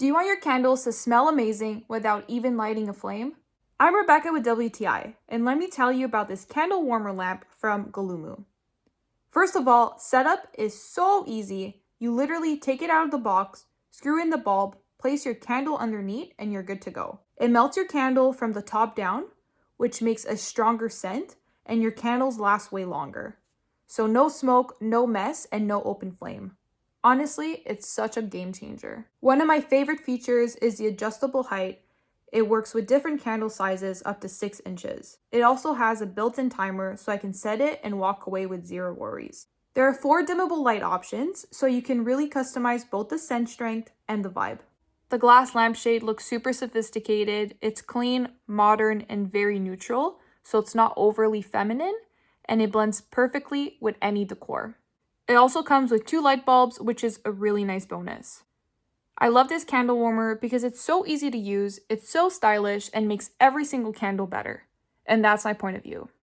Do you want your candles to smell amazing without even lighting a flame? I'm Rebecca with WTI, and let me tell you about this candle warmer lamp from GOLUMU. First of all, setup is so easy. You literally take it out of the box, screw in the bulb, place your candle underneath, and you're good to go. It melts your candle from the top down, which makes a stronger scent, and your candles last way longer. So no smoke, no mess, and no open flame. Honestly, it's such a game changer. One of my favorite features is the adjustable height. It works with different candle sizes up to 6 inches. It also has a built-in timer so I can set it and walk away with zero worries. There are 4 dimmable light options, so you can really customize both the scent strength and the vibe. The glass lampshade looks super sophisticated. It's clean, modern, and very neutral, so it's not overly feminine, and it blends perfectly with any decor. It also comes with 2 light bulbs, which is a really nice bonus. I love this candle warmer because it's so easy to use, it's so stylish, and makes every single candle better. And that's my point of view.